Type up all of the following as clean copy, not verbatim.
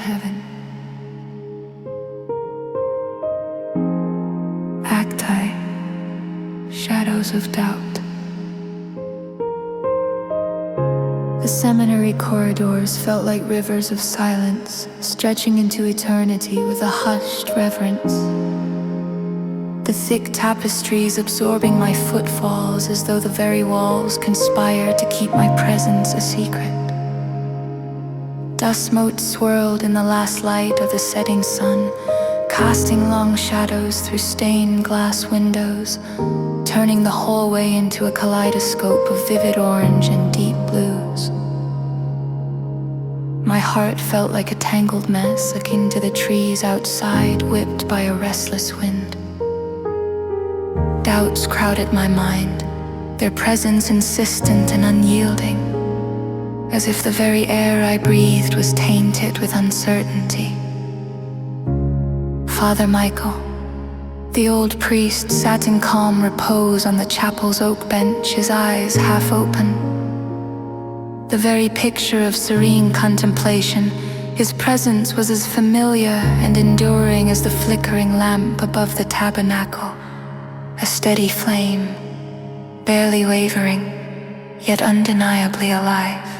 heaven. Acti, shadows of doubt. The seminary corridors felt like rivers of silence, stretching into eternity with a hushed reverence. The thick tapestries absorbing my footfalls as though the very walls conspired to keep my presence a secret. Dust motes swirled in the last light of the setting sun, casting long shadows through stained glass windows, turning the hallway into a kaleidoscope of vivid orange and deep blues. My heart felt like a tangled mess akin to the trees outside, whipped by a restless wind. Doubts crowded my mind, their presence insistent and unyielding, as if the very air I breathed was tainted with uncertainty. Father Michael, the old priest, sat in calm repose on the chapel's oak bench, his eyes half open. The very picture of serene contemplation, his presence was as familiar and enduring as the flickering lamp above the tabernacle, a steady flame, barely wavering, yet undeniably alive.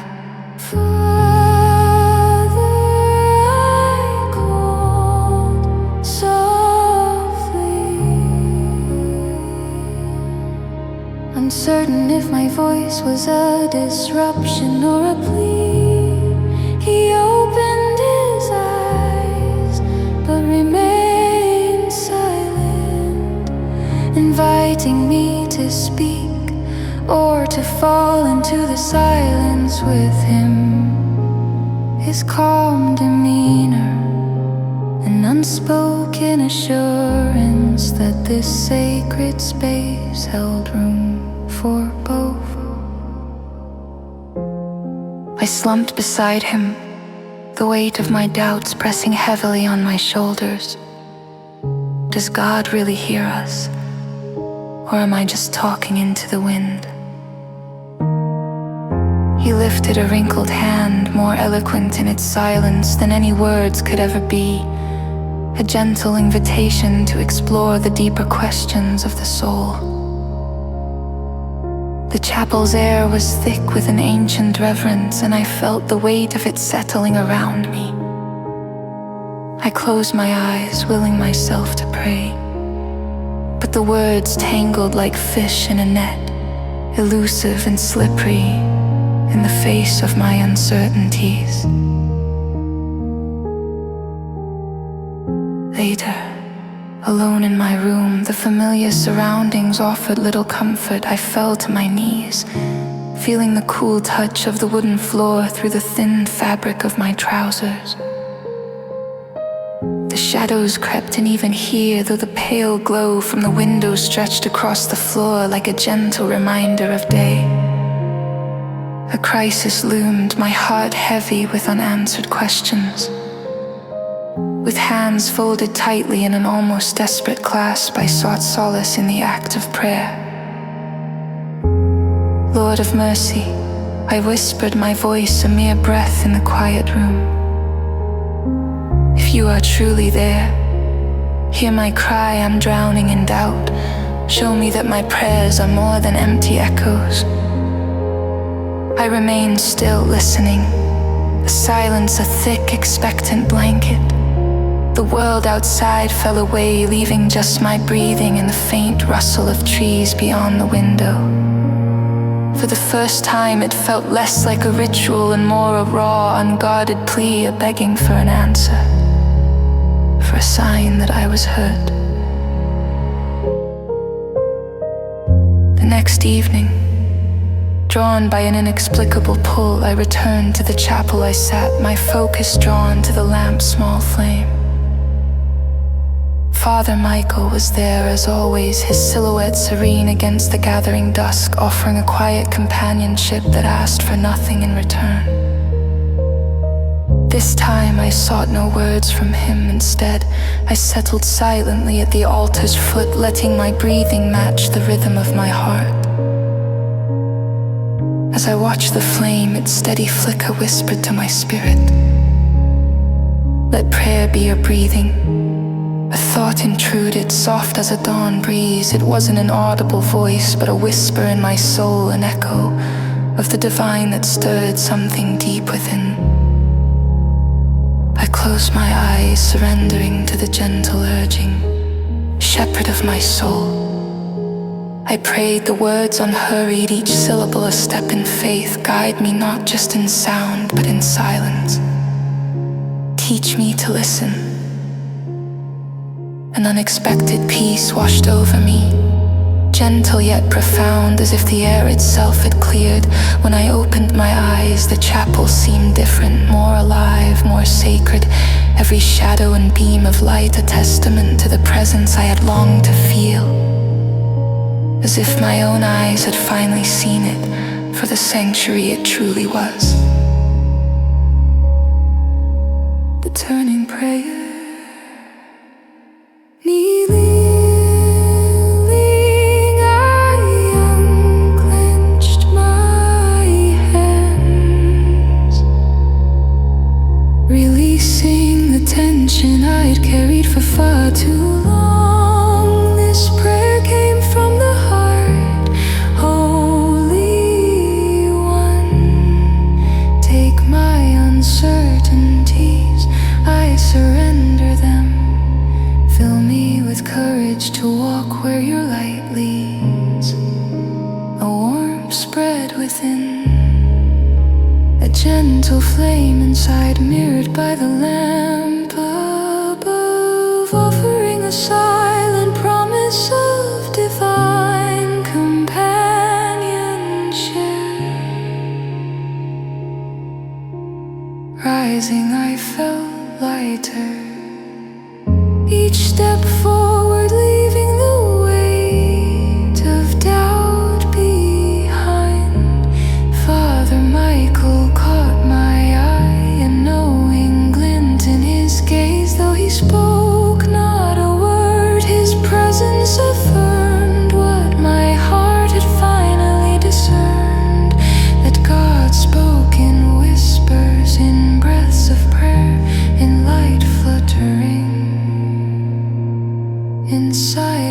Uncertain if my voice was a disruption or a plea, he opened his eyes, but remained silent, inviting me to speak or to fall into the silence with him. His calm demeanor, an unspoken assurance that this sacred space held room for both. I slumped beside him, the weight of my doubts pressing heavily on my shoulders. Does God really hear us? Or am I just talking into the wind? He lifted a wrinkled hand, more eloquent in its silence than any words could ever be, a gentle invitation to explore the deeper questions of the soul. The chapel's air was thick with an ancient reverence, and I felt the weight of it settling around me. I closed my eyes, willing myself to pray, but the words tangled like fish in a net, elusive and slippery in the face of my uncertainties. Later, alone in my room, the familiar surroundings offered little comfort. I fell to my knees, feeling the cool touch of the wooden floor through the thin fabric of my trousers. The shadows crept in even here, though the pale glow from the window stretched across the floor like a gentle reminder of day. A crisis loomed, my heart heavy with unanswered questions. With hands folded tightly in an almost desperate clasp, I sought solace in the act of prayer. Lord of mercy, I whispered, my voice a mere breath in the quiet room. If you are truly there, hear my cry, I'm drowning in doubt. Show me that my prayers are more than empty echoes. I remained still, listening, the silence a thick, expectant blanket. The world outside fell away, leaving just my breathing and the faint rustle of trees beyond the window. For the first time, it felt less like a ritual and more a raw, unguarded plea, a begging for an answer, for a sign that I was heard. The next evening, drawn by an inexplicable pull, I returned to the chapel. I sat, my focus drawn to the lamp's small flame. Father Michael was there as always, his silhouette serene against the gathering dusk, offering a quiet companionship that asked for nothing in return. This time I sought no words from him. Instead, I settled silently at the altar's foot, letting my breathing match the rhythm of my heart. As I watched the flame, its steady flicker whispered to my spirit, Let prayer be your breathing. A thought intruded, soft as a dawn breeze. It wasn't an audible voice, but a whisper in my soul, an echo of the divine that stirred something deep within. I closed my eyes, surrendering to the gentle urging. Shepherd of my soul. I prayed the words unhurried, each syllable a step in faith. Guide me not just in sound, but in silence. Teach me to listen. An unexpected peace washed over me, gentle yet profound, as if the air itself had cleared. When I opened my eyes, the chapel seemed different, more alive, more sacred. Every shadow and beam of light a testament to the presence I had longed to feel. As if my own eyes had finally seen it, for the sanctuary it truly was. The turning prayer. I'd carried for far too long. This prayer came from the heart. Holy One, take my uncertainties, I surrender them. Fill me with courage to walk where your light leads. A warmth spread within, a gentle flame inside mirrored by the lamp above, offering a silent promise of divine companionship. Rising, I felt lighter, each step forward leaving the weight of doubt behind. Father Michael caught my eye, a knowing glint in his gaze. Though he spoke not a word, his presence affirmed what my heart had finally discerned, that God spoke in whispers, in breaths of prayer, in light fluttering, in silence.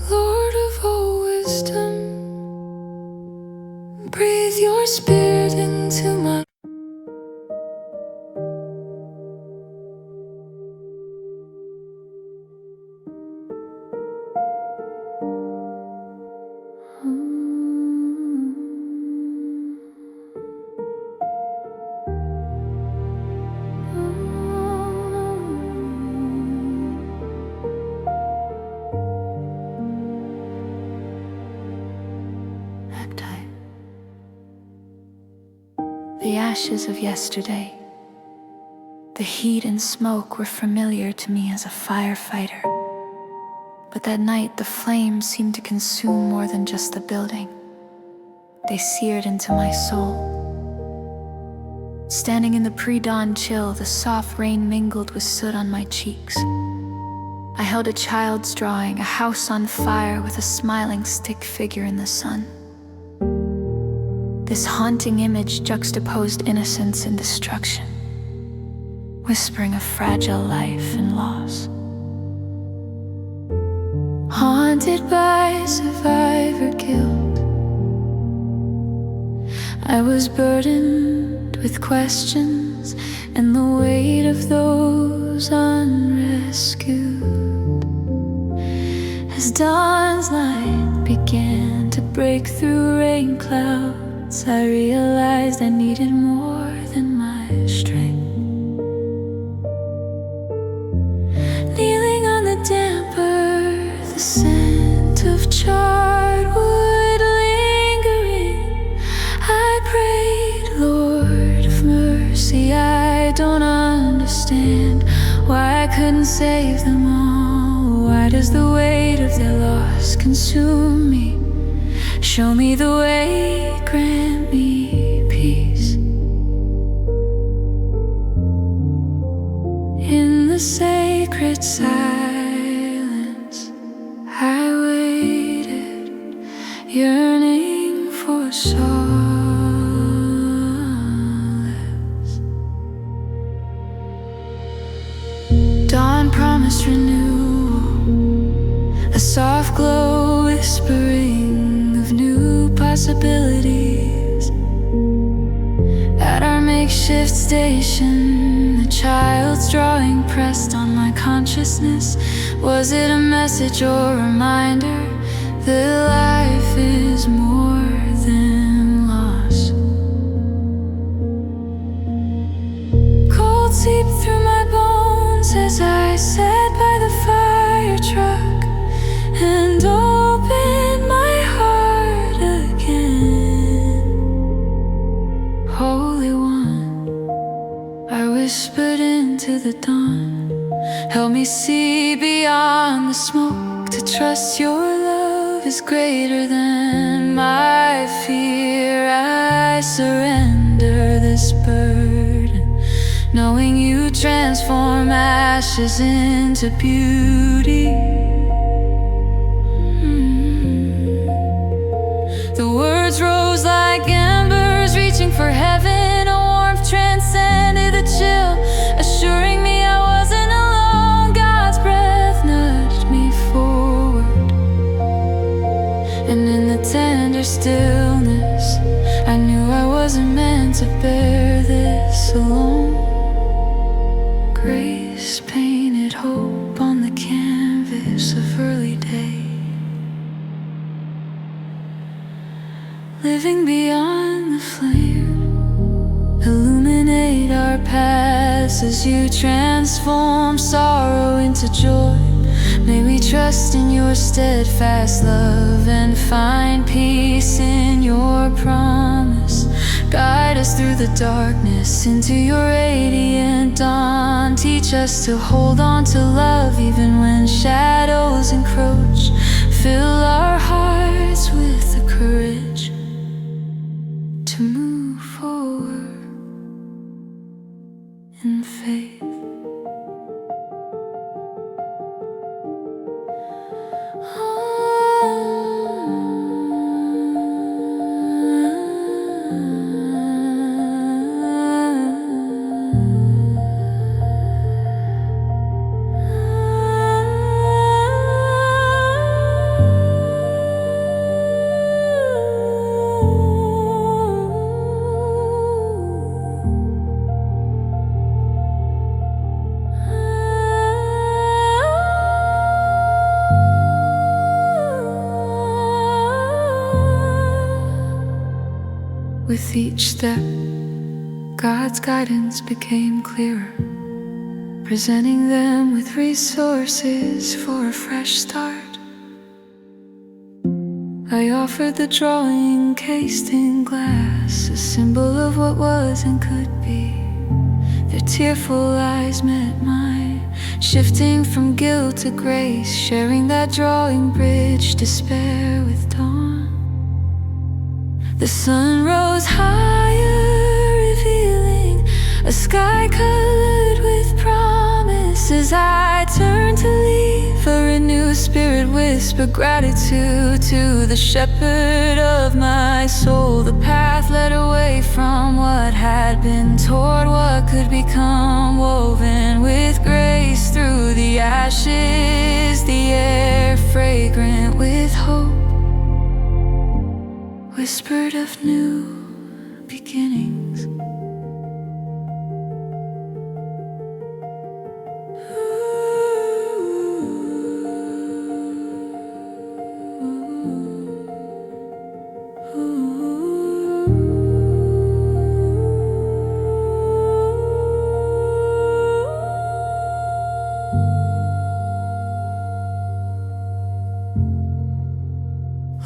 Lord of all wisdom, breathe your spirit into my the ashes of yesterday. The heat and smoke were familiar to me as a firefighter. But that night the flames seemed to consume more than just the building. They seared into my soul. Standing in the pre-dawn chill, the soft rain mingled with soot on my cheeks. I held a child's drawing, a house on fire with a smiling stick figure in the sun. This haunting image juxtaposed innocence and destruction, whispering of fragile life and loss. Haunted by survivor guilt, I was burdened with questions and the weight of those unrescued. As dawn's light began to break through rain clouds, I realized I needed more than my strength. Kneeling on the damp earth, the scent of charred wood lingering, I prayed, Lord of mercy, I don't understand why I couldn't save them all. Why does the weight of their loss consume me? Show me the way, grant me peace. In the sacred silence, I waited. renewal, a soft glow whispering of new possibilities. At our makeshift station, the child's drawing pressed on my consciousness. Was it a message or reminder that life is more than loss? Cold seeped through my bones as I sat by the fire truck and opened my heart again. Holy One, I whispered into the dawn, help me see beyond the smoke, to trust your love is greater than my fear. I surrender this burden, knowing you transform ashes into beauty. The words rose like embers reaching for heaven, a warmth transcended the chill, assuring me I wasn't alone. God's breath nudged me forward, and in the tender stillness I knew I wasn't meant to bear this alone. Grace painted hope on the canvas of early day, living beyond the flame. Illuminate our paths as you transform sorrow into joy. May we trust in your steadfast love and find peace in your promise. Guide us through the darkness into your radiant dawn. Teach us to hold on to love even when shadows encroach. Fill our hearts with the courage to move forward in faith. With each step, God's guidance became clearer, presenting them with resources for a fresh start. I offered the drawing cased in glass, a symbol of what was and could be. Their tearful eyes met mine, shifting from guilt to grace, sharing that drawing bridge despair with dawn. The sun rose higher, revealing a sky colored with promise. As I turned to leave, a renewed spirit whispered gratitude to the shepherd of my soul. The path led away from what had been toward what could become, woven with grace through the ashes, the air fragrant with hope, whispered of new beginnings.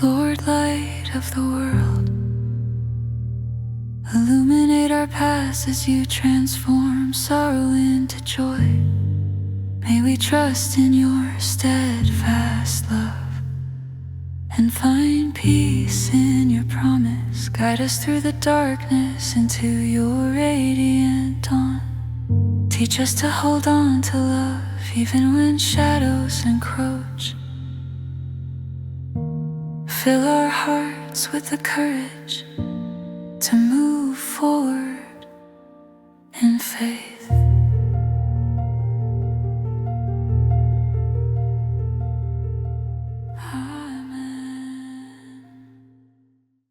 Lord, light of the world, illuminate our paths as you transform sorrow into joy. May we trust in your steadfast love and find peace in your promise. Guide us through the darkness into your radiant dawn. Teach us to hold on to love even when shadows encroach. Fill our hearts with the courage to move forward in faith.